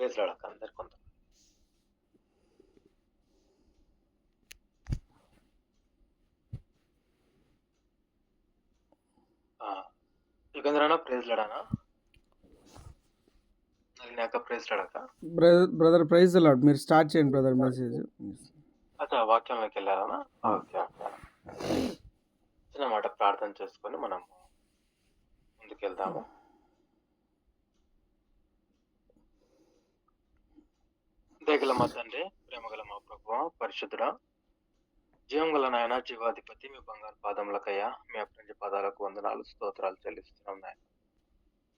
Praise lord అక్క అందరికి కొంత. యుగేంద్ర అన్న ప్రైజ్ లార్డ్ అన్న. నలిని అక్క ప్రైజ్ లార్డ్ అక్క. Brother praise lord. మీరు స్టార్ట్ చేయండి బ్రదర్ మెసేజ్. అచ్చా వాక్యంలోకి వెళ్ళాలన్నా. Okay okay. చిన్న మాట ప్రార్థన చేసుకొని మనం ముందుకెళ్దాము. దయగల మా తండ్రి, ప్రేమగల మా ప్రభువా, పరిశుద్ధుడా, జీవం గల నాయన, జీవాధిపతి, మీ బంగారు పాదములకయ్యా, మీ అప్రంజ పాదాలకు వందనాలు స్తోత్రాలు చెల్లిస్తున్నాం నాయన.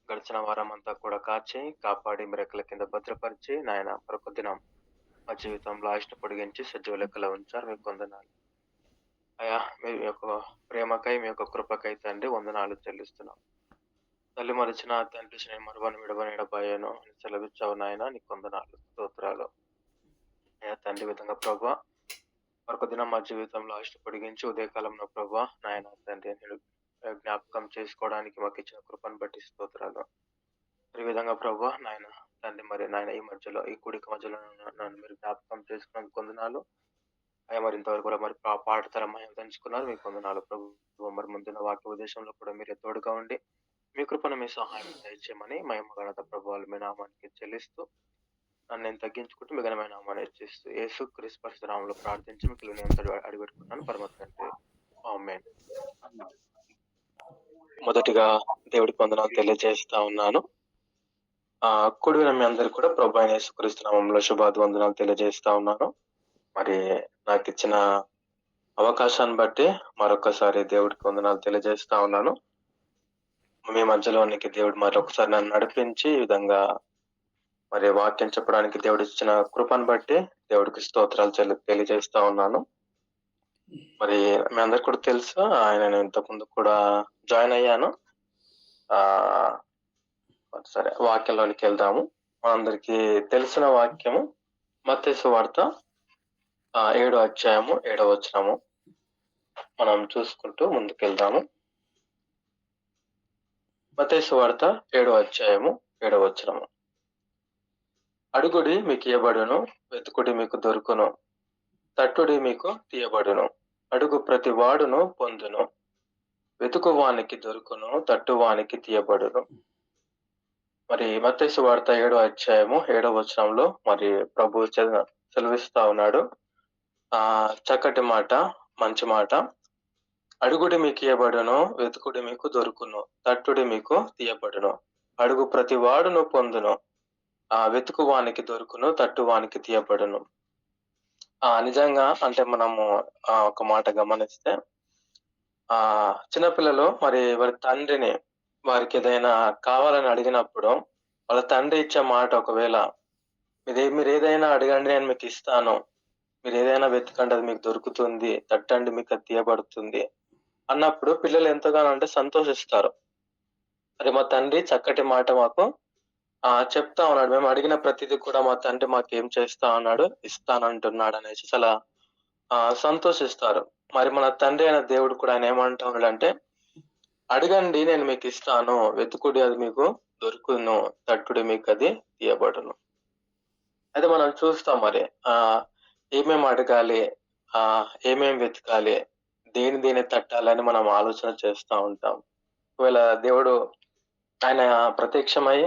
గడిచిన వారం అంతా కూడా కాపాడి మీ రెక్కల కింద భద్రపరిచి నాయన మరొక దినం మా జీవితంలో ఆయుష్ను పొడిగించి సజీవ లెక్కలో ఉంచారు. మీకు వందనాలు అయ్యా. మీ యొక్క ప్రేమకై, మీ యొక్క కృపకై తండ్రి వందనాలు చెల్లిస్తున్నాం. తల్లి మరిచిన తండ్రి నేను మరువని విడవని ఎడబాయాను అని సెలవిచ్చావు నాయన, నీకు వందనాలు స్తోత్రాలు అయ్యా తండ్రి. విధంగా ప్రభా మరొక దినం మా జీవితంలో ఆయుష్ను పొడిగించి ఉదయకాలంలో ప్రభా నాయన తండ్రి నేను జ్ఞాపకం చేసుకోవడానికి మాకు ఇచ్చిన కృపను బట్టి స్తోత్రాలు. ఈ విధంగా ప్రభా నాయన తండ్రి మరి నాయన ఈ మధ్యలో ఈ కూడిక మధ్యలో నన్ను మీరు జ్ఞాపకం చేసుకున్న కొందనాలు అయ్యా. మరి ఇంతవరకు కూడా మరి పాటతరం దంచుకున్నారు, మీకు వందనాలు ప్రభు. మరి ముందున్న వాక్య ఉద్దేశంలో కూడా మీరు తోడుగా ఉండి మీ కృపను మీ సహాయం దయచేయమని మహిమ ఘనత ప్రభువులు మీ నామానికి చెల్లిస్తూ నన్ను నేను తగ్గించుకుంటూ మీ ఘనమైన నామాన్ని హెచ్చిస్తూ యేసు క్రీస్తు పరిశుద్ధ నామములో ప్రార్థించి మీకు నేను అడిగిపెట్టుకున్నాను పరమ తండ్రి. ఆమేన్. మొదటిగా దేవుడికి వందనాలు తెలియజేస్తా ఉన్నాను. కూడిన మీ అందరికి కూడా ప్రభు అయిన యేసు క్రీస్తు నామములో శుభాభివందనాలు తెలియజేస్తా ఉన్నాను. మరి నాకు ఇచ్చిన అవకాశాన్ని బట్టి మరొకసారి దేవుడికి వందనాలు తెలియజేస్తా ఉన్నాను. మీ మధ్యలోనికి దేవుడు మరొకసారి నన్ను నడిపించి ఈ విధంగా మరి వాక్యం చెప్పడానికి దేవుడు ఇచ్చిన కృపను బట్టి దేవుడికి స్తోత్రాలు తెలియజేస్తా ఉన్నాను. మరి మీ అందరికి కూడా తెలుసు, ఆయన ఇంతకుముందు కూడా జాయిన్ అయ్యాను. సరే వాక్యంలోనికి వెళ్దాము. మనందరికి తెలిసిన వాక్యము మత్తయి సువార్త 7వ అధ్యాయము 7వ వచనము మనం చూసుకుంటూ ముందుకెళ్దాము. మత్తయి సువార్త 7వ అధ్యాయము 7వ వచనము. అడుగుడి మీకు ఇయ్యబడును, వెతుకుడి మీకు దొరుకును, తట్టుడి మీకు తీయబడును. అడుగు ప్రతి వాడును పొందును, వెతుకువానికి దొరుకును, తట్టువానికి తీయబడును. మరి మత్తయి సువార్త 7వ అధ్యాయము 7వ వచనంలో మరి ప్రభు సెలవిస్తా ఉన్నాడు. చక్కటి మాట, మంచి మాట. అడుగుడి మీకు ఇయ్యబడును, వెతుకుడి మీకు దొరుకును, తట్టుడి మీకు తీయబడును. అడుగు ప్రతి వాడును పొందును, వెతుకువానికి దొరుకును, తట్టువానికి తీయబడును. నిజంగా అంటే మనము ఒక మాట గమనిస్తే చిన్నపిల్లలు మరి వారి తండ్రిని వారికి ఏదైనా కావాలని అడిగినప్పుడు వాళ్ళ తండ్రి ఇచ్చే మాట ఒకవేళ మీరు ఏదైనా అడగండి నేను మీకు ఇస్తాను, మీరు ఏదైనా వెతకండి అది మీకు దొరుకుతుంది, తట్టండి మీకు అది తీయబడుతుంది అన్నప్పుడు పిల్లలు ఎంతగానో అంటే సంతోషిస్తారు. అది మా తండ్రి చక్కటి మాట మాకు చెప్తా ఉన్నాడు, మేము అడిగిన ప్రతిదీ కూడా మా తండ్రి మాకేం చేస్తా ఉన్నాడు, ఇస్తానంటున్నాడు అనేసి చాలా సంతోషిస్తారు. మరి మన తండ్రి అయిన దేవుడు కూడా ఆయన ఏమంటా ఉన్నాడు అంటే, అడగండి నేను మీకు ఇస్తాను, వెతుకుడి అది మీకు దొరుకును, తట్టుడి మీకు అది తీయబడును. అయితే మనం చూస్తాం మరి ఏమేమి అడగాలి, ఏమేమి వెతకాలి, దేని తట్టాలని మనం ఆలోచన చేస్తూ ఉంటాం. ఒకవేళ దేవుడు ఆయన ప్రత్యక్షమై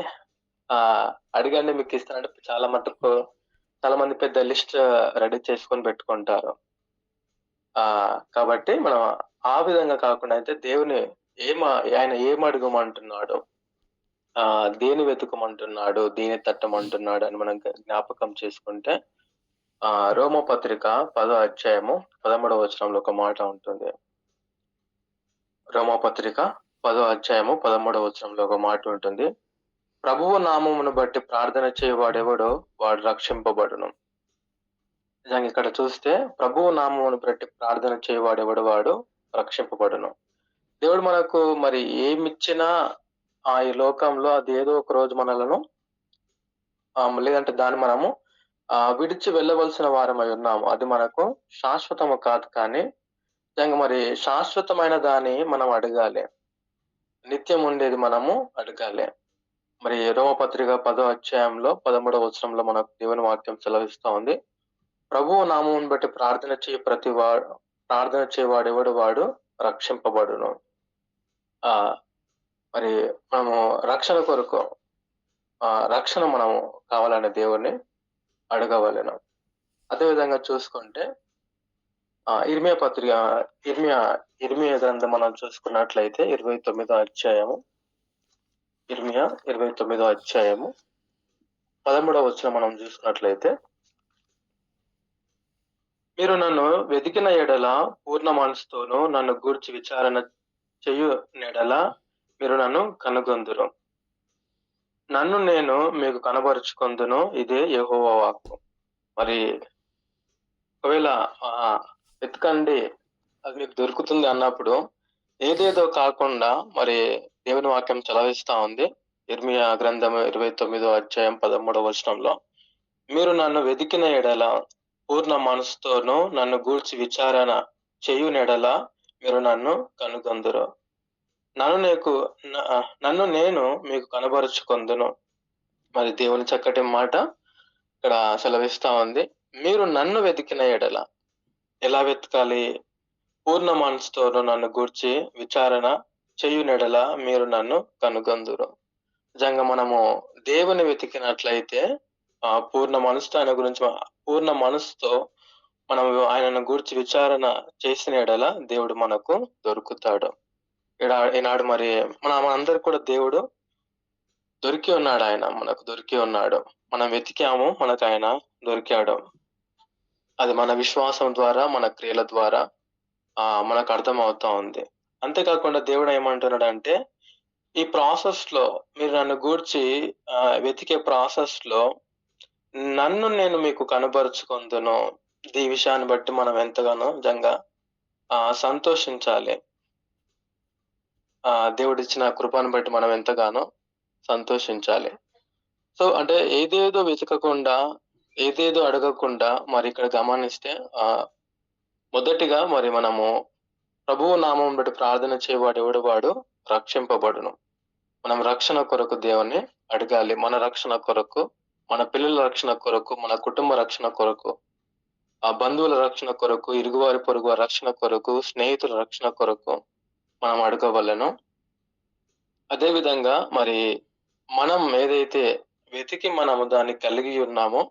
అడగండి మీకు ఇస్తానంటే చాలా మంది పెద్ద లిస్ట్ రెడీ చేసుకొని పెట్టుకుంటారు. కాబట్టి మనం ఆ విధంగా కాకుండా అయితే దేవుని ఆయన ఏం అడగమంటున్నాడు, దేని వెతుకమంటున్నాడు, దేని తట్టమంటున్నాడు అని మనం జ్ఞాపకం చేసుకుంటే రోమపత్రిక 10వ అధ్యాయము 13వ వచనంలో ఒక మాట ఉంటుంది. రోమపత్రిక 10వ అధ్యాయము 13వ వచనంలో ఒక మాట ఉంటుంది. ప్రభువు నామమును బట్టి ప్రార్థన చేయవాడెవడో వాడు రక్షింపబడును. నిజంగా ఇక్కడ చూస్తే ప్రభువు నామమును బట్టి ప్రార్థన చేయవాడెవడు వాడు రక్షింపబడును. దేవుడు మనకు మరి ఏమిచ్చినా ఈ లోకంలో అది ఏదో ఒక రోజు మనలను లేదంటే దాన్ని మనము విడిచి వెళ్ళవలసిన వారమై ఉన్నాము. అది మనకు శాశ్వతము కాదు. కానీ నిజంగా మరి శాశ్వతమైన దాన్ని మనం అడగాలి, నిత్యం ఉండేది మనము అడగాలి. మరి రోమపత్రిక 10వ అధ్యాయంలో 13వ వచనంలో మనకు దేవుని వాక్యం సెలవిస్తా ఉంది. ప్రభువు నామమును బట్టి ప్రార్థన చేయవాడెవడు వాడు రక్షింపబడును. మరి మనము రక్షణ కొరకు రక్షణ మనము కావాలనే దేవుణ్ణి అడగవలెను. అదేవిధంగా చూసుకుంటే ఇర్మియా గ్రంథం మనం చూసుకున్నట్లయితే 29వ అధ్యాయము 13వ వచనం మనం చూసుకున్నట్లయితే, మీరు నన్ను వెతికిన ఎడల పూర్ణ మనసుతోనూ నన్ను గూర్చి విచారణ చేయు నెడల మీరు నన్ను కనుగొందురు. నన్ను నేను మీకు కనబరుచుకొందును, ఇదే యెహోవా వాక్కు. మరి ఒకవేళ వెతకండి అది మీకు దొరుకుతుంది అన్నప్పుడు ఏదేదో కాకుండా మరి దేవుని వాక్యం చలవిస్తా ఉంది. ఇర్మియా గ్రంథం 29వ అధ్యాయం 13వ వచనంలో, మీరు నన్ను వెతికిన ఎడల పూర్ణ మనసుతోనూ నన్ను గూర్చి విచారణ చేయునెడల మీరు నన్ను కనుగొందురు. నన్ను నేను మీకు కనబరుచుకొందును. మరి దేవుని చక్కటి మాట ఇక్కడ సెలవిస్తా ఉంది. మీరు నన్ను వెతికిన ఎడల ఎలా వెతకాలి? పూర్ణ మనసుతోనూ నన్ను గూర్చి విచారణ చేయునెడల మీరు నన్ను కనుగొందురు. నిజంగా మనము దేవుని వెతికినట్లయితే పూర్ణ మనసుతో మనం ఆయనను గూర్చి విచారణ చేసిన ఎడల దేవుడు మనకు దొరుకుతాడు. ఈనాడు మరి మనందరికి కూడా దేవుడు దొరికి ఉన్నాడు. ఆయన మనకు దొరికి ఉన్నాడు. మనం వెతికాము, మనకు ఆయన దొరికాడు. అది మన విశ్వాసం ద్వారా, మన క్రియల ద్వారా మనకు అర్థం అవుతా ఉంది. అంతేకాకుండా దేవుడు ఏమంటున్నాడు అంటే, ఈ ప్రాసెస్ లో మీరు నన్ను గూర్చి వెతికే ప్రాసెస్ లో నన్ను నేను మీకు కనబరుచుకొందును. ఈ విషయాన్ని బట్టి మనం ఎంతగానో నిజంగా సంతోషించాలి. దేవుడిచ్చిన కృపను బట్టి మనం ఎంతగానో సంతోషించాలి. సో అంటే ఏదేదో వెతకకుండా, ఏదేదో అడగకుండా మరి ఇక్కడ గమనిస్తే మొదటిగా మరి మనము ప్రభువు నామం బట్టి ప్రార్థన చేయవాడెవడు వాడు రక్షింపబడును. మనం రక్షణ కొరకు దేవుణ్ణి అడగాలి. మన రక్షణ కొరకు, మన పిల్లల రక్షణ కొరకు, మన కుటుంబ రక్షణ కొరకు, బంధువుల రక్షణ కొరకు, ఇరుగువారి పొరుగు రక్షణ కొరకు, స్నేహితుల రక్షణ కొరకు మనం అడగవలెను. అదేవిధంగా మరి మనం ఏదైతే వెతికి మనము దాన్ని కలిగి ఉన్నామో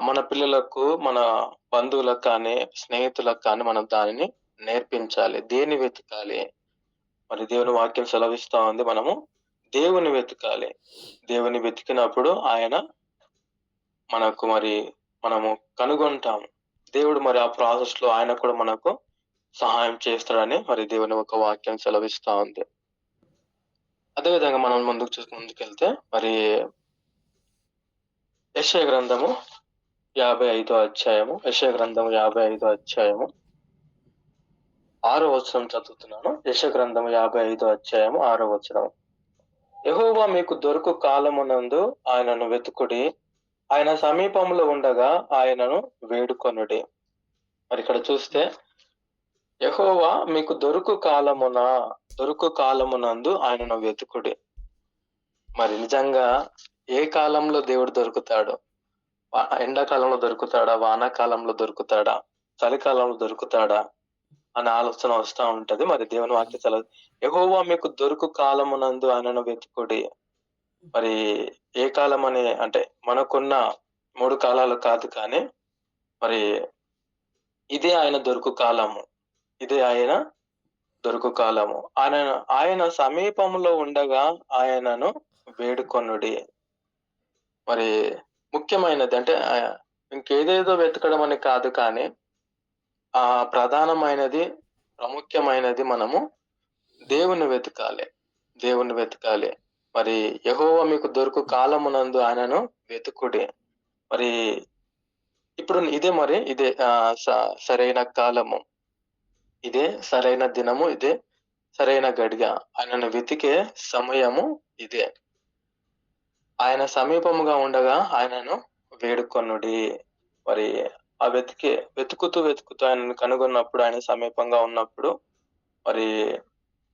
మన పిల్లలకు, మన బంధువులకు కానీ, స్నేహితులకు కానీ మనం దానిని నేర్పించాలి. దేన్ని వెతకాలి? మరి దేవుని వాక్యం సెలవిస్తా ఉంది, మనము దేవుని వెతకాలి. దేవుని వెతికినప్పుడు ఆయన మనకు మరి మనము కనుగొంటాము. దేవుడు మరి ఆ ప్రాసెస్ లో ఆయన కూడా మనకు సహాయం చేస్తాడని మరి దేవుని ఒక వాక్యం సెలవిస్తా ఉంది. అదేవిధంగా మనం ముందుకెళ్తే మరి యెషయా గ్రంథము 55వ అధ్యాయము 55వ అధ్యాయము 6వ వచనం చదువుతున్నాను. యెషయా గ్రంథము 55వ అధ్యాయము 6వ వచనం. యెహోవా మీకు దొరుకు కాలమునందు ఆయనను వెతుకుడి, ఆయన సమీపంలో ఉండగా ఆయనను వేడుకొనుడి. మరి ఇక్కడ చూస్తే యెహోవా మీకు దొరుకు కాలమునందు ఆయనను వెతుకుడి. మరి నిజంగా ఏ కాలంలో దేవుడు దొరుకుతాడు? ఎండాకాలంలో దొరుకుతాడా? వానాకాలంలో దొరుకుతాడా? చలికాలంలో దొరుకుతాడా అనే ఆలోచన వస్తూ ఉంటది. మరి దేవుని వాక్యం చదువు, యెహోవా మీకు దొరుకు కాలమునందు ఆయనను వెతుకుడి. మరి ఏ కాలం అని అంటే మనకున్న 3 కాలాలు కాదు, కానీ మరి ఇదే ఆయన దొరుకు కాలము. ఆయన సమీపంలో ఉండగా ఆయనను వేడుకొనుడి. మరి ముఖ్యమైనది అంటే ఇంకేదేదో వెతకడం అని కాదు, కానీ ప్రధానమైనది, ప్రాముఖ్యమైనది మనము దేవుని వెతకాలి. మరి యెహోవా మీకు దొరుకు కాలమునందు ఆయనను వెతుకుడి. మరి ఇప్పుడు ఇదే సరైన కాలము, ఇదే సరైన దినము, ఇదే సరైన గడియ. ఆయనను వెతికే సమయము ఇదే. ఆయన సమీపముగా ఉండగా ఆయనను వేడుకొనుడి. మరి ఆ వెతుకుతూ ఆయనను కనుగొన్నప్పుడు, ఆయన సమీపంగా ఉన్నప్పుడు మరి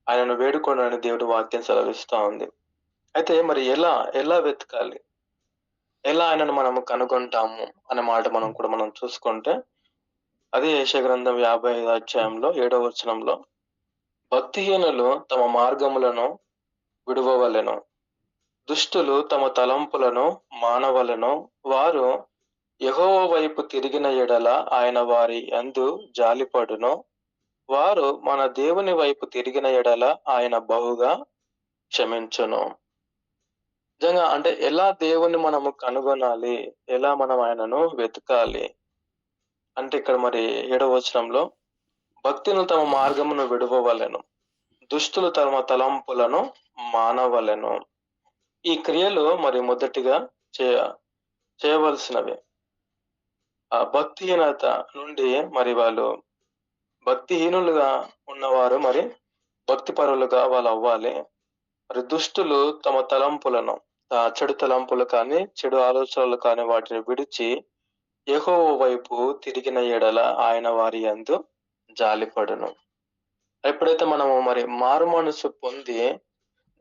ఆయనను వేడుకొనని దేవుడి వాక్యం సెలవిస్తా ఉంది. అయితే మరి ఎలా వెతకాలి? ఎలా ఆయనను మనము కనుగొంటాము అనే మాట మనం చూసుకుంటే, అదే యెషయా గ్రంథం 55 అధ్యాయంలో 7వ వచనంలో, భక్తిహీనులు తమ మార్గములను విడువవలెను. దుష్టులు తమ తలంపులను మానవలెను. వారు యెహోవా వైపు తిరిగిన ఎడల ఆయన వారి యందు జాలిపడును. వారు మన దేవుని వైపు తిరిగిన ఎడల ఆయన బహుగా క్షమించును. నిజంగా అంటే ఎలా దేవుణ్ణి మనము కనుగొనాలి? ఎలా మనం ఆయనను వెతకాలి? అంటే ఇక్కడ మరి 7వ వచనంలో, భక్తులు తమ మార్గమును విడువవలెను. దుష్టులు తమ తలంపులను మానవలెను. ఈ క్రియలు మరి మొదటిగా చేయ చేయవలసినవి. ఆ భక్తిహీనత నుండి మరి వాళ్ళు భక్తిహీనులుగా ఉన్నవారు మరి భక్తిపరులుగా వాళ్ళవ్వాలి. మరి దుష్టులు తమ తలంపులను చెడు తలంపులు కానీ, చెడు ఆలోచనలు కానీ వాటిని విడిచి యెహోవా వైపు తిరిగిన ఎడల ఆయన వారి యందు జాలిపడును. ఎప్పుడైతే మనము మరి మారు మనసు పొంది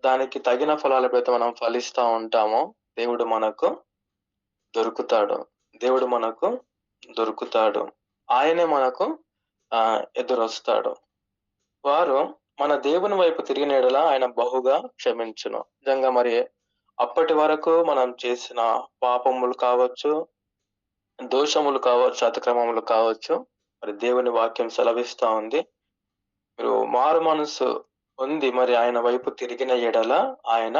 దానికి తగిన ఫలాలు ఎప్పుడైతే మనం ఫలిస్తా ఉంటామో దేవుడు మనకు దొరుకుతాడు. దేవుడు మనకు దొరుకుతాడు. ఆయనే మనకు ఎదురొస్తాడు. వారు మన దేవుని వైపు తిరిగిన యెడల ఆయన బహుగా క్షమించును. నిజంగా మరి అప్పటి వరకు మనం చేసిన పాపములు కావచ్చు, దోషములు కావచ్చు, అతిక్రమములు కావచ్చు, మరి దేవుని వాక్యం సెలవిస్తా ఉంది. మీరు మారు మనసు పొంది మరి ఆయన వైపు తిరిగిన యెడల ఆయన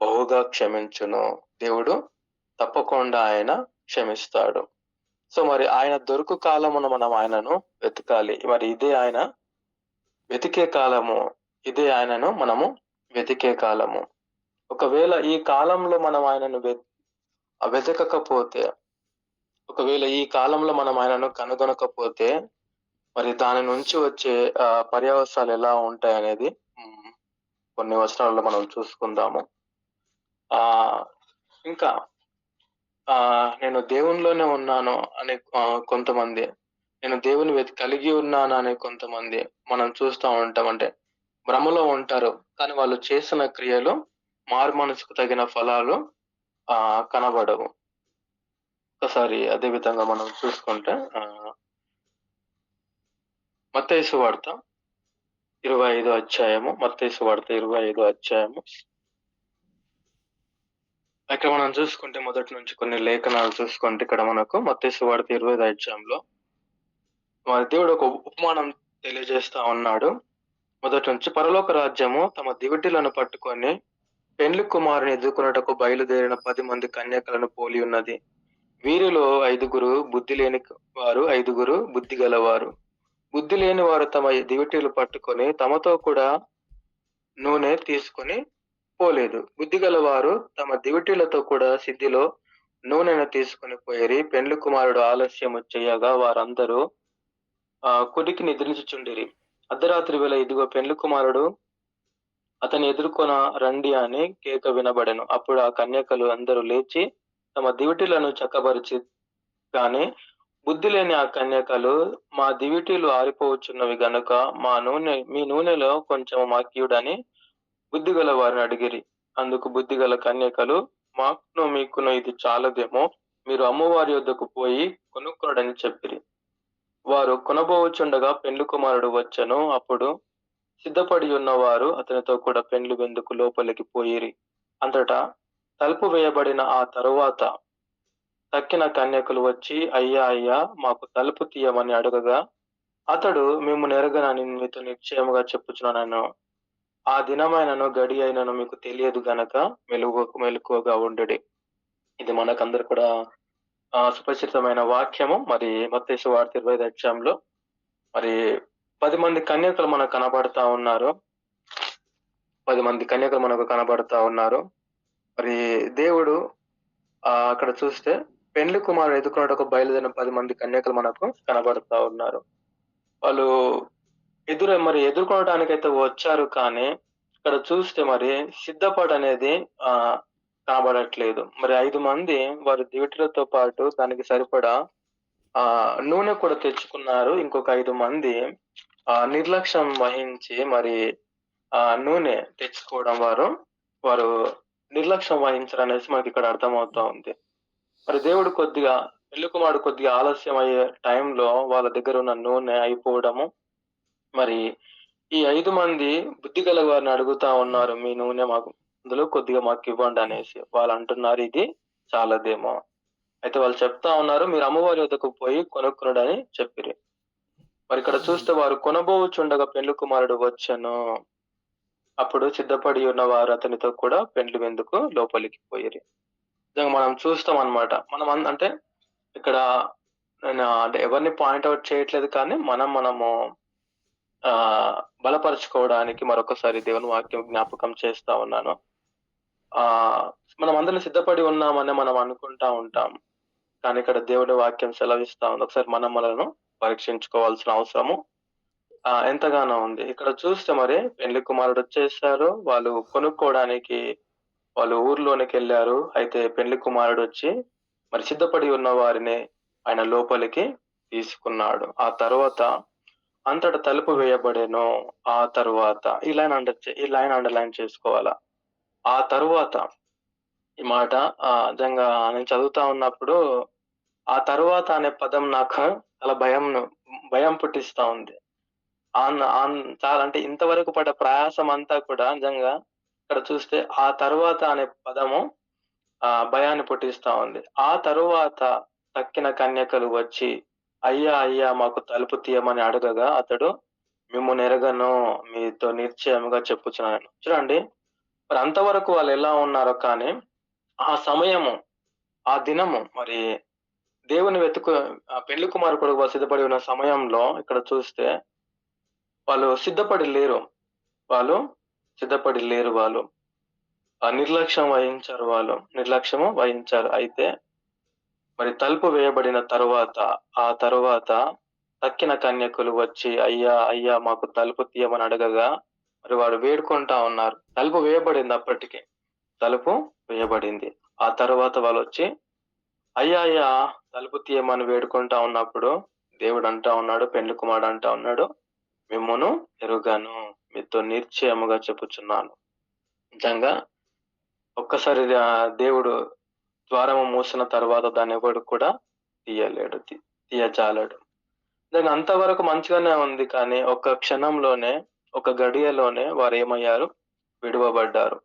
బహుగా క్షమించును. దేవుడు తప్పకుండా ఆయన క్షమిస్తాడు. సో మరి ఆయన దొరుకు కాలమున మనం ఆయనను వెతకాలి. మరి ఇదే ఆయన వెతికే కాలము. ఇదే ఆయనను మనము వెతికే కాలము. ఒకవేళ ఈ కాలంలో మనం ఆయనను వెతకకపోతే, ఒకవేళ ఈ కాలంలో మనం ఆయనను కనుగొనకపోతే, మరి దాని నుంచి వచ్చే పర్యవసాలు ఎలా ఉంటాయనేది కొన్ని వచనాలలో మనం చూసుకుందాము. ఇంకా నేను దేవునిలోనే ఉన్నాను అనే కొంతమంది, నేను దేవుని కలిగి ఉన్నాను అనే కొంతమంది మనం చూస్తా ఉంటాం. అంటే భ్రమలో ఉంటారు. కానీ వాళ్ళు చేసిన క్రియలు మారు మనసుకు తగిన ఫలాలు కనబడవు. ఒకసారి అదే విధంగా మనం చూసుకుంటే మత్తయి సువార్త 25 అధ్యాయము, మత్తయి సువార్త 25 అధ్యాయము. ఇక్కడ మనం చూసుకుంటే మొదటి నుంచి కొన్ని లేఖనాలు చూసుకుంటే ఇక్కడ మనకు మత్తయి సువార్త 25 అధ్యాయంలో మరి దేవుడు ఒక ఉపమానం తెలియజేస్తా ఉన్నాడు. మొదటి నుంచి, పరలోక రాజ్యము తమ దివిటీలను పట్టుకొని పెండ్లి కుమారుని ఎదుర్కొనుటకు బయలుదేరిన 10 మంది కన్యకలను పోలి ఉన్నది. వీరిలో 5 బుద్ధి లేని వారు, 5 బుద్ధి గలవారు. బుద్ధి లేని వారు తమ దివిటీలు పట్టుకొని తమతో కూడా నూనె తీసుకొని పోలేదు. బుద్ధి గలవారు తమ దివిటీలతో కూడా సిద్ధిలో నూనెను తీసుకొని పోయిరి. పెండ్లి కుమారుడు ఆలస్యము చేయగా వారందరూ కుడికి నిద్రించుచుండిరి. అర్ధరాత్రి వేళ ఇదిగో పెండ్లి కుమారుడు అతని ఎదుర్కొన రండి అని కేక వినబడెను. అప్పుడు ఆ కన్యకలు అందరూ లేచి తమ దివిటీలను చక్కబరిచి, కానీ బుద్ధి లేని ఆ కన్యకలు, మా దివిటీలు ఆరిపోవచ్చున్నవి గనుక మీ నూనెలో కొంచెం మాకియుడని బుద్ధి గల వారిని అడిగిరి. అందుకు బుద్ధి గల కన్యకలు, మాకును మీకును ఇది చాలదేమో, మీరు అమ్మవారి యొద్దకు పోయి కొనుక్కొనడని చెప్పిరి. వారు కొనబోవచ్చుండగా పెండ్లి కుమారుడు వచ్చెను. అప్పుడు సిద్ధపడి ఉన్నవారు అతనితో కూడా పెండ్లి విందుకు లోపలికి పోయిరి. అంతటా తలుపు వేయబడిన ఆ తరువాత తక్కిన కన్యకలు వచ్చి, అయ్యా అయ్యా, మాకు తలుపు తీయమని అడగగా, అతడు, మేము నెరగనని మీతో నిశ్చయముగా చెప్పుచున్నాను, ఆ దినమైనను గడి అయినను మీకు తెలియదు గనక మెలకువగా ఉండుడి. ఇది మనకందరు కూడా సుపరిచితమైన వాక్యము. మరి మత్తయి సువార్త 25 అధ్యాయంలో మరి 10 మంది కన్యకలు మనకు కనబడతా ఉన్నారు. 10 మంది కన్యకలు మనకు కనబడతా ఉన్నారు. మరి దేవుడు అక్కడ చూస్తే పెండ్లి కుమారుడు ఎదుర్కొన్నట్టు బయలుదేరిన 10 మంది కన్యకలు మనకు కనబడతా ఉన్నారు. వాళ్ళు ఎదుర్కొనడానికైతే వచ్చారు, కానీ ఇక్కడ చూస్తే మరి సిద్ధపాటు అనేది కనబడట్లేదు. మరి 5 మంది వారి దివిటీలతో పాటు దానికి సరిపడా నూనె కూడా తెచ్చుకున్నారు. ఇంకొక 5 మంది నిర్లక్ష్యం వహించి మరి నూనె తెచ్చుకోవడం వారు నిర్లక్ష్యం వహించరనేసి మనకిక్కడ అర్థమవుతా ఉంది. మరి దేవుడు కొద్దిగా పెళ్లి కుమారుడు కొద్దిగా ఆలస్యం అయ్యే టైంలో వాళ్ళ దగ్గర ఉన్న నూనె అయిపోవడము, మరి ఈ 5 మంది బుద్ధి గల వారిని అడుగుతా ఉన్నారు. మీ నూనె మాకు అందులో కొద్దిగా మాకివ్వండి అనేసి. వాళ్ళంటున్నారు ఇది చాలదేమో. అయితే వాళ్ళు చెప్తా ఉన్నారు, మీరు అమ్మవారి వద్దకు పోయి కొనుక్కునుడని చెప్పిరి. మరిక్కడ చూస్తే వారు కొనబోవుచుండగా పెండ్లి కుమారుడు వచ్చెను. అప్పుడు సిద్ధపడి ఉన్నవారు అతనితో కూడా పెండ్లి విందుకు లోపలికి పోయిరి. నిజంగా మనం చూస్తామనమాట. అంటే ఇక్కడ నేను అంటే ఎవరిని పాయింట్ ఔట్ చేయట్లేదు కానీ మనము బలపరుచుకోవడానికి మరొకసారి దేవుని వాక్యం జ్ఞాపకం చేస్తా ఉన్నాను. మనమందరం సిద్ధపడి ఉన్నామని మనం అనుకుంటా ఉంటాం. కానీ ఇక్కడ దేవుడి వాక్యం సెలవిస్తా ఉంది. ఒకసారి మనలను పరీక్షించుకోవాల్సిన అవసరము ఎంతగానో ఉంది. ఇక్కడ చూస్తే మరి పెండ్లి కుమారుడు వచ్చేసారు. వాళ్ళు కొనుక్కోవడానికి వాళ్ళు ఊర్లోనికెళ్లారు. అయితే పెండ్లి కుమారుడు వచ్చి మరి సిద్ధపడి ఉన్న వారిని ఆయన లోపలికి తీసుకున్నాడు. ఆ తర్వాత అంతట తలుపు వేయబడెను. ఆ తరువాత ఈ లైన్ అండర్‌లైన్ చేసుకోవాలా. ఆ తరువాత ఈ మాట నిజంగా నేను చదువుతా ఉన్నప్పుడు ఆ తరువాత అనే పదం నాకు చాలా భయం పుట్టిస్తా ఉంది. చాలా అంటే ఇంతవరకు పడ్డ ప్రయాసం అంతా కూడా నిజంగా ఇక్కడ చూస్తే ఆ తరువాత అనే పదము భయాన్ని పుట్టిస్తా ఉంది. ఆ తరువాత తక్కిన కన్యకలు వచ్చి అయ్యా! అయ్యా! మాకు తలుపు తీయమని అడగగా అతడు మిమ్మునెరగను మీతో నిశ్చయముగా చెప్పుచున్నాను. చూడండి మరి అంతవరకు వాళ్ళు ఎలా ఉన్నారో కానీ ఆ సమయము, ఆ దినము మరి దేవుని పెళ్లి కుమారుడు కొరకు సిద్ధపడి ఉన్న సమయంలో ఇక్కడ చూస్తే వాళ్ళు సిద్ధపడి లేరు. వాళ్ళు సిద్ధపడి లేరు వాళ్ళు. నిర్లక్ష్యము వహించారు. అయితే మరి తలుపు వేయబడిన తరువాత, ఆ తరువాత తక్కిన కన్యకులు వచ్చి అయ్యా! అయ్యా! మాకు తలుపు తీయమని అడగగా మరి వారు వేడుకుంటా ఉన్నారు. తలుపు వేయబడింది అప్పటికే. తలుపు వేయబడింది. ఆ తరువాత వాళ్ళొచ్చి అయ్యా! అయ్యా! తలుపు తీయమని వేడుకుంటా ఉన్నప్పుడు దేవుడు అంటా ఉన్నాడు, పెండ్లి కుమారుడు అంటా ఉన్నాడు, మిమ్మును ఎరుగను. మీతో నిశ్చయముగా చెప్పుచున్నాను. నిజంగా ఒక్కసారి దేవుడు ద్వారము మూసిన తర్వాత దాన్నెవడు కూడా తీయలేడు. తీయజాలడు. నిజంగా అంతవరకు మంచిగానే ఉంది కానీ ఒక్క క్షణంలోనే, ఒక గడియలోనే వారేమయ్యారు? విడువబడ్డారు.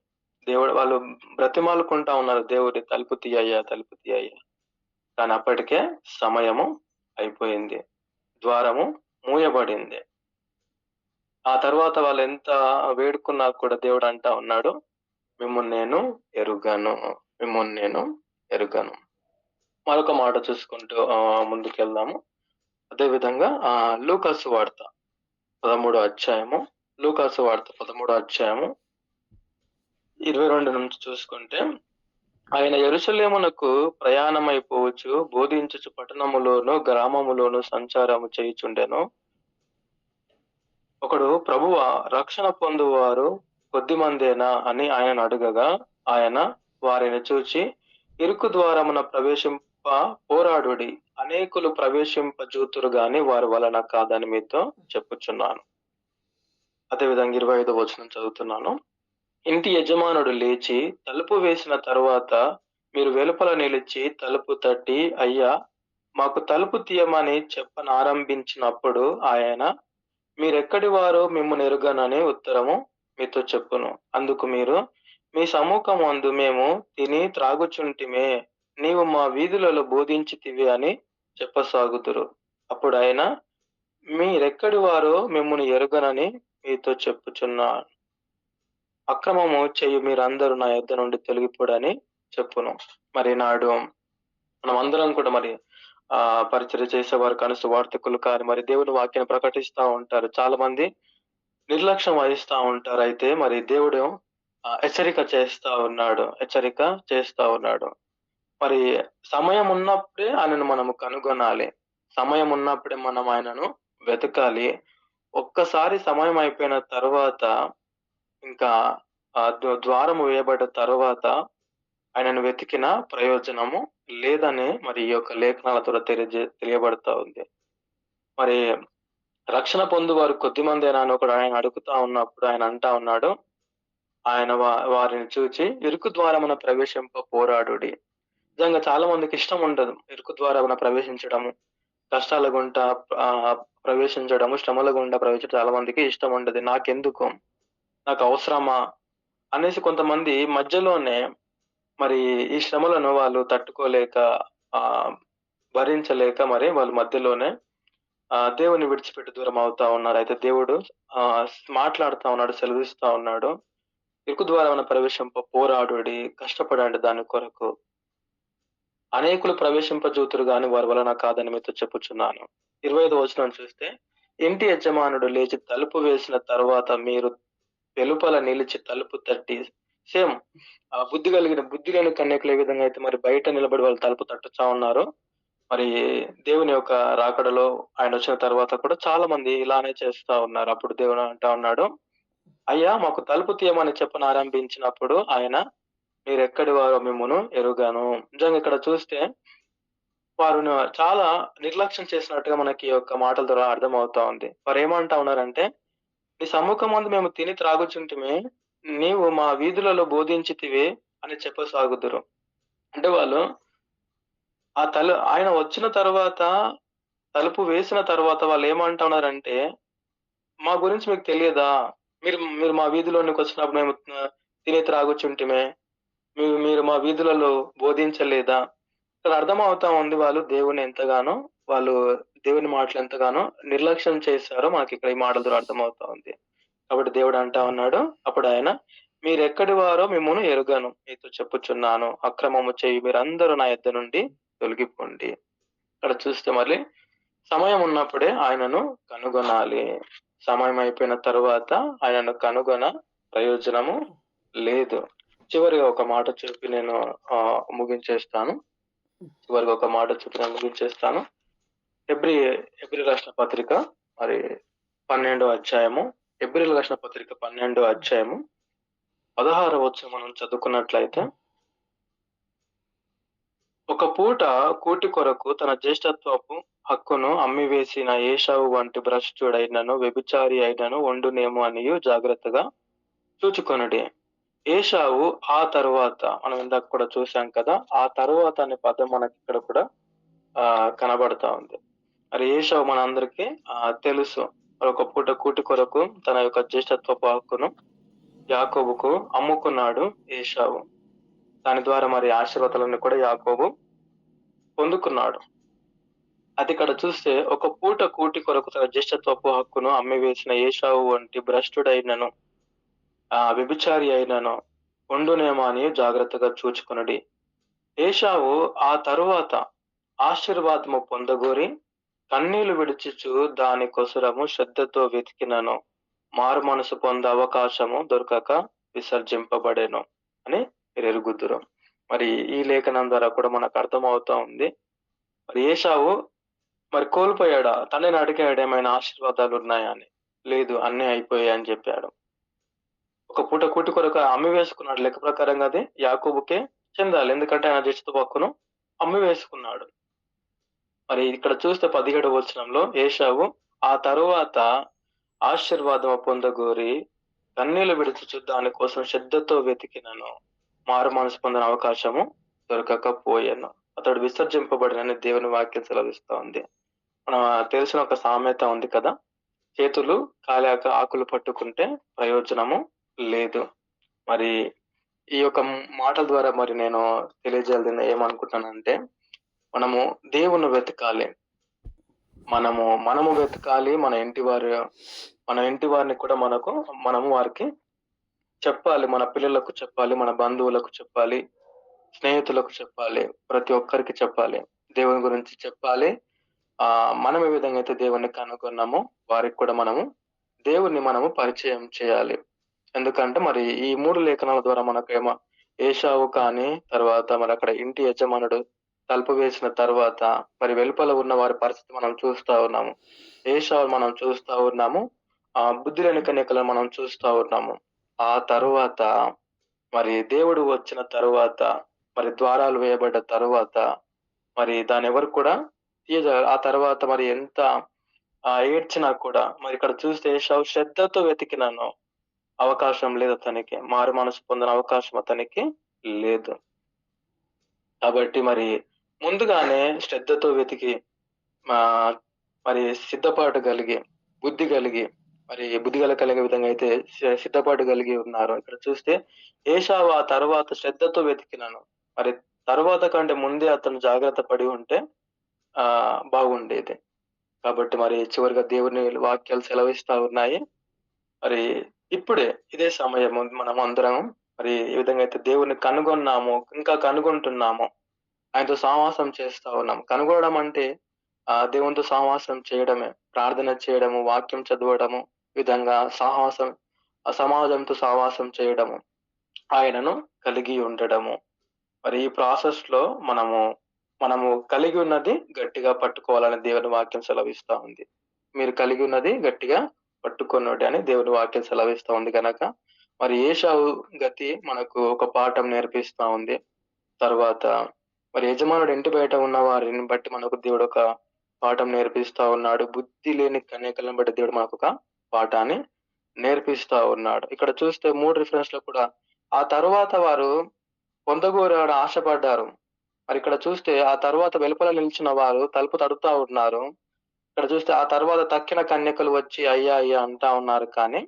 వాళ్ళు బ్రతిమాలుకుంటా ఉన్నారు దేవుడిని తలుపు తీయ్యయ్యా, తలుపు తీయ్యయ్యా. కానీ అప్పటికే సమయము అయిపోయింది. ద్వారము మూయబడింది. ఆ తర్వాత వాళ్ళెంత వేడుకున్నా కూడా దేవుడు అంటా ఉన్నాడు, మిమ్మును నేను ఎరుగను. మిమ్మును నేను ఎరుగను. మరొక మాట చూసుకుంటూ ముందుకెళ్దాము. అదే విధంగా లూకాసు వార్త 13వ అధ్యాయము. లూకాసు వార్త 13వ అధ్యాయము 22 నుంచి చూసుకుంటే ఆయన యెరూషలేమునకు ప్రయాణమైపోవచ్చు బోధించుచు పట్టణములోను గ్రామములోను సంచారము చేయుచుండెను. ఒకడు ప్రభువా రక్షణ పొందువారు కొద్దిమందేనా అని ఆయనను అడగగా ఆయన వారిని చూచి ఇరుకు ద్వారమున ప్రవేశింప పోరాడుడి, అనేకులు ప్రవేశింపజూతురు గాని వారి వలన కాదని మీతో చెప్పుచున్నాను. అదేవిధంగా 25వ వచనం చదువుతున్నాను. ఇంటి యజమానుడు లేచి తలుపు వేసిన తరువాత మీరు వెలుపల నిలిచి తలుపు తట్టి అయ్యా మాకు తలుపు తీయమని చెప్పనారంభించినప్పుడు ఆయన మీరెక్కడి వారో మిమ్మును ఎరుగనని ఉత్తరము మీతో చెప్పును. అందుకు మీరు మీ సమ్ముఖమందు మేము తిని త్రాగుచుంటిమే, నీవు మా వీధులలో బోధించితివి అని చెప్పసాగుదురు. అప్పుడు ఆయన మీరెక్కడి వారో మిమ్మును ఎరుగనని మీతో చెప్పుచున్నాను. అక్రమము చేయు మీరందరూ నా యొద్ద నుండి తొలగిపోడని చెప్పును. మరి నాడు మనమందరం కూడా మరి పరిచర్య చేసేవారు కానీ సువార్థికులు కానీ మరి దేవుని వాక్యాన్ని ప్రకటిస్తా ఉంటారు. చాలా మంది నిర్లక్ష్యం వహిస్తా ఉంటారు. అయితే మరి దేవుడు హెచ్చరిక చేస్తా ఉన్నాడు. మరి సమయం ఉన్నప్పుడే ఆయనను మనము కనుగొనాలి. సమయం ఉన్నప్పుడే మనం ఆయనను వెతకాలి. ఒక్కసారి సమయం అయిపోయిన తర్వాత ఇంకా ద్వారము వేయబడ్డ తర్వాత ఆయనను వెతికిన ప్రయోజనము లేదని మరి ఈ యొక్క లేఖనాల ద్వారా తెలియబడతా ఉంది. మరి రక్షణ పొందువారు కొద్దిమందేనా అని ఒకడు ఆయన అడుగుతా ఉన్నప్పుడు ఆయన అంటా ఉన్నాడు, ఆయన వారిని చూచి ఇరుకు ద్వారమున ప్రవేశింప పోరాడుడి. నిజంగా చాలా మందికి ఇష్టం ఉండదు. ఇరుకు ద్వారమున ప్రవేశించడము, కష్టాల గుంట ప్రవేశించడము, శ్రమల గుండా ప్రవేశించడం చాలా మందికి ఇష్టం ఉండదు. నాకెందుకు? నాకు అవసరమా? అనేసి కొంతమంది మధ్యలోనే మరి ఈ శ్రమలను వాళ్ళు తట్టుకోలేక ఆహ్, భరించలేక మరి వాళ్ళు మధ్యలోనే దేవుడిని విడిచిపెట్టి దూరం అవుతా ఉన్నారు. అయితే దేవుడు మాట్లాడుతా ఉన్నాడు, సెలవిస్తా ఉన్నాడు. ఇరుకు ద్వారమున ప్రవేశింప పోరాడుడి, కష్టపడండి దాని కొరకు. అనేకులు ప్రవేశింపజూతురు గాని వారి వలన కాదని మీతో చెప్పుచున్నాను. 25వ వచనం చూస్తే, ఇంటి యజమానుడు లేచి తలుపు వేసిన తరువాత మీరు వెలుపల నిలిచి తలుపు తట్టి సేమ్ బుద్ధి లేని కన్యకలు ఏ విధంగా అయితే మరి బయట నిలబడి వాళ్ళు తలుపు తట్టుతా ఉన్నారో, మరి దేవుని యొక్క రాకడలో ఆయనొచ్చిన తర్వాత కూడా చాలా మంది ఇలానే చేస్తా ఉన్నారు. అప్పుడు దేవుడు అంటా ఉన్నాడు, అయ్యా మాకు తలుపు తీయమని చెప్పనారంభించినప్పుడు ఆయన మీరెక్కడి వారో మిమ్మును ఎరుగను. నిజంగా ఇక్కడ చూస్తే వారు చాలా నిర్లక్ష్యం చేసినట్టుగా మనకి ఈ యొక్క మాటల ద్వారా అర్థమవుతా ఉంది. వారేమంటా ఉన్నారంటే, నీ సమ్ముఖమందు మేము తిని త్రాగుచుంటిమి, నీవు మా వీధులలో బోధించితివి అని చెప్పసాగుదురు. అంటే వాళ్ళు ఆయన వచ్చిన తర్వాత, తలుపు వేసిన తర్వాత వాళ్ళేమంటున్నారంటే, మా గురించి మీకు తెలియదా? మీరు మీరు మా వీధిలోనికొచ్చినప్పుడు మేము తిని త్రాగుచుంటిమే. మీరు మా వీధులలో బోధించలేదా? ఇక్కడ అర్థమవుతా ఉంది వాళ్ళు దేవుని మాటలు ఎంతగానో నిర్లక్ష్యం చేశారో మనకిక్కడ ఈ మాటల ద్వారా అర్థమవుతా ఉంది. కాబట్టి దేవుడు అంటా ఉన్నాడు, అప్పుడాయన మీరెక్కడి వారో మిమ్మును ఎరుగను. మీతో చెప్పుచున్నాను. అక్రమము చేయు మీరందరూ నా యొద్ద నుండి తొలగిపోండి. ఇక్కడ చూస్తే మళ్ళీ సమయం ఉన్నప్పుడే ఆయనను కనుగొనాలి. సమయం అయిపోయిన తరువాత ఆయనను కనుగొన ప్రయోజనము లేదు. చివరిగా ఒక మాట చెప్పి నేను ముగించేస్తాను. హెబ్రీ రాసిన పత్రిక మరి 12వ అధ్యాయము. హెబ్రీయులకు రాసిన పత్రిక 12వ అధ్యాయము 16వ వచనం మనం చదువుకున్నట్లయితే, ఒక పూట కూటి కొరకు తన జ్యేష్ఠత్వపు హక్కును అమ్మివేసిన ఏశావు వంటి భ్రష్టుడైనను వ్యభిచారి అయినను ఉండునేమో అనియు జాగ్రత్తగా చూచుకొనుడి. ఏశావు ఆ తరువాత మనం ఇందాక కూడా చూసాం కదా, ఆ తరువాత అనే పదం మనకి ఇక్కడ కూడా కనబడతా ఉంది. మరి ఏశావు మనందరికీ తెలుసు. ఒక పూట కూటి కొరకు తన యొక్క జ్యేష్ఠత్వపు హక్కును యాకోబుకు అమ్ముకున్నాడు ఏశావు. దాని ద్వారా మరి ఆశీర్వాదాలను కూడా యాకోబు పొందుకున్నాడు. అది ఇక్కడ చూస్తే ఒక పూట కూటి కొరకు తన జ్యేష్ఠత్వపు హక్కును అమ్మివేసిన ఏశావు వంటి భ్రష్టుడైనను వ్యభిచారి అయినను ఉండునేమో అని జాగ్రత్తగా చూచుకొనుడి. ఏశావు ఆ తరువాత ఆశీర్వాదము పొందగోరి కన్నీళ్లు విడిచుచు దాని కొసరము శ్రద్ధతో వెతికినను మారు మనసు పొంద అవకాశము దొరకక విసర్జింపబడేను అని మీరు ఎరుగుదురు. మరి ఈ లేఖనం ద్వారా కూడా మనకు అర్థమవుతా ఉంది, మరి ఏశావు మరి కోల్పోయాడా? తండ్రిని అడిగాడు ఏమైనా ఆశీర్వాదాలు ఉన్నాయా అని. లేదు, అన్నీ అయిపోయాయి అని చెప్పాడు. ఒక పూట కూటి కొరకు అమ్మి వేసుకున్నాడు. లెక్క ప్రకారంగా అది యాకోబుకే చెందాలి, ఎందుకంటే ఆయన జ్యేష్ఠత్వపు హక్కును అమ్మి వేసుకున్నాడు. మరి ఇక్కడ చూస్తే 17వ వచనంలో ఏశావు ఆ తరువాత ఆశీర్వాదము పొందగోరి కన్నీళ్లు విడుచుచు దాని కోసం శ్రద్ధతో వెతికినను మారు మనసు పొందిన అవకాశము దొరకకపోయాను. అతడు విసర్జింపబడినని దేవుని వాక్యం సెలవిస్తా ఉంది. మనం తెలిసిన ఒక సామెత ఉంది కదా, చేతులు కాలాక ఆకులు పట్టుకుంటే ప్రయోజనము లేదు. మరి ఈ యొక్క మాటల ద్వారా మరి నేను తెలియజేయాలని ఏమనుకుంటున్నానంటే, మనము దేవుని వెతకాలి. మనము వెతకాలి. మన ఇంటి వారిని కూడా మనము వారికి చెప్పాలి. మన పిల్లలకు చెప్పాలి, మన బంధువులకు చెప్పాలి, స్నేహితులకు చెప్పాలి, ప్రతి ఒక్కరికి చెప్పాలి. దేవుని గురించి చెప్పాలి. మనం ఏ విధంగా అయితే దేవుణ్ణి కనుగొన్నామో వారికి కూడా దేవుణ్ణి పరిచయం చేయాలి. ఎందుకంటే మరి ఈ 3 లేఖనాల ద్వారా మనకేమో ఏశావు కానీ, తర్వాత మరి అక్కడ ఇంటి యజమానుడు తలుపు వేసిన తర్వాత మరి వెలుపల ఉన్న వారి పరిస్థితి మనం చూస్తా ఉన్నాము. ఏశావు మనం చూస్తా ఉన్నాము, బుద్ధి లేని కన్యకలను మనం చూస్తా ఉన్నాము. ఆ తరువాత మరి దేవుడు వచ్చిన తరువాత, మరి ద్వారాలు వేయబడ్డ తరువాత మరి దాన్ని ఎవరు కూడా ఆ తర్వాత మరి ఎంత ఏడ్చినా కూడా మరి ఇక్కడ చూస్తే ఏశావు శ్రద్ధతో వెతికినాను. అవకాశం లేదు అతనికి. మారు మనసు పొందిన అవకాశం అతనికి లేదు. కాబట్టి మరి ముందుగానే శ్రద్ధతో వెతికి ఆహ్, మరి సిద్ధపాటు కలిగి, బుద్ధి కలిగి, మరి బుద్ధి కలిగే విధంగా అయితే సిద్ధపాటు కలిగి ఉన్నారు. ఇక్కడ చూస్తే ఏశావు ఆ తరువాత శ్రద్ధతో వెతికినను. మరి తరువాత కంటే ముందే అతను జాగ్రత్త పడి ఉంటే బాగుండేది. కాబట్టి మరి చివరిగా దేవుని వాక్యాలు సెలవిస్తా ఉన్నాయి. మరి ఇప్పుడే ఇదే సమయము మనమందరం మరి ఏ విధంగా అయితే దేవుడిని కనుగొన్నామో, ఇంకా కనుగొంటున్నామో, ఆయనతో సహవాసం చేస్తా ఉన్నాం. కనుగొనడం అంటే దేవునితో సహవాసం చేయడమే. ప్రార్థన చేయడము, వాక్యం చదవడము, ఈ విధంగా సమాజంతో సహవాసం చేయడము, ఆయనను కలిగి ఉండడము. మరి ఈ ప్రాసెస్‌లో మనము కలిగి ఉన్నది గట్టిగా పట్టుకోవాలని దేవుని వాక్యం సెలవిస్తా ఉంది. మీరు కలిగి ఉన్నది గట్టిగా పట్టుకొనుడి అని దేవుని వాక్యం సెలవిస్తా ఉంది గనక, మరి ఏశావు గతి మనకు ఒక పాఠం నేర్పిస్తా ఉంది. తర్వాత మరి యజమానుడు ఇంటి బయట ఉన్న వారిని బట్టి మనకు దేవుడు ఒక పాఠం నేర్పిస్తా ఉన్నాడు. బుద్ధి లేని కన్యకలను బట్టి దేవుడు మనకొక పాఠాన్ని నేర్పిస్తా ఉన్నాడు. ఇక్కడ చూస్తే 3 రిఫరెన్స్‌లో కూడా ఆ తరువాత వారు పొందగోరాడు ఆశపడ్డారు. మరి ఇక్కడ చూస్తే ఆ తరువాత వెలుపల నిలిచిన వారు తలుపు తడుతా ఉన్నారు. ఇక్కడ చూస్తే ఆ తర్వాత తక్కిన కన్యకలు వచ్చి అయ్యా! అయ్యా! అంటా ఉన్నారు కానీ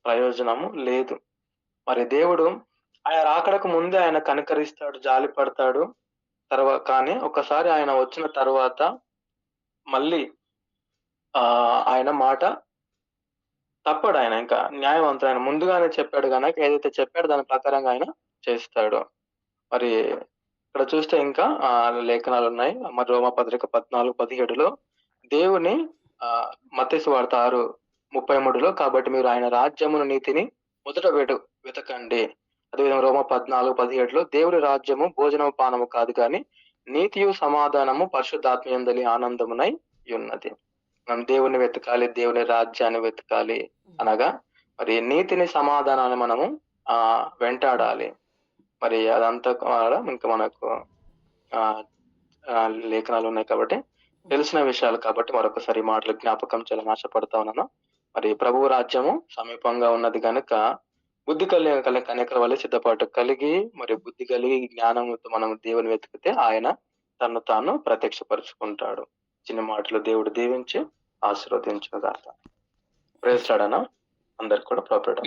ప్రయోజనము లేదు. మరి దేవుడు ఆయన రాకడకు ముందే ఆయన కనికరిస్తాడు, జాలిపడతాడు. కానీ ఒక్కసారి ఆయన వచ్చిన తరువాత మళ్ళీ ఆయన మాట తప్పడాయన. ఇంకా న్యాయవంతుడు. ఆయన ముందుగానే చెప్పాడు గనక ఏదైతే చెప్పాడో దాని ప్రకారంగా ఆయన చేస్తాడు. మరి ఇక్కడ చూస్తే ఇంకా లేఖనాలున్నాయి. మరి రోమాపత్రిక 14:17లో దేవుని మత్తయి సువార్త 6:33లో కాబట్టి మీరు ఆయన రాజ్యమును, నీతిని మొదట వెతకండి. అదేవిధంగా రోమా 14:17లో దేవుని రాజ్యము భోజనము పానము కాదు గాని నీతియు సమాధానము పరిశుద్ధాత్మయందలి ఆనందమునై ఉన్నది. మనం దేవుని వెతకాలి, దేవుని రాజ్యాన్ని వెతకాలి అనగా మరి నీతిని, సమాధానాన్ని మనము వెంటాడాలి. మరి అదంతా ఇంకా మనకు లేఖనాలు ఉన్నాయి కాబట్టి తెలిసిన విషయాలు కాబట్టి మరొకసారి మాటలు జ్ఞాపకం చేయాలని ఆశపడతా ఉన్నాను. మరి ప్రభువు రాజ్యము సమీపంగా ఉన్నది కనుక బుద్ధి కలిగిన కన్యకల వలె సిద్ధపాటు కలిగి మరి బుద్ధి కలిగి జ్ఞానంతో మనం దేవుని వెతికితే ఆయన తను తాను ప్రత్యక్షపరుచుకుంటాడు. చిన్న మాటలు దేవుడు దీవించి ఆశీర్వదించుగాక. ప్రేస్తాడనా అందరికి కూడా ప్రాపర్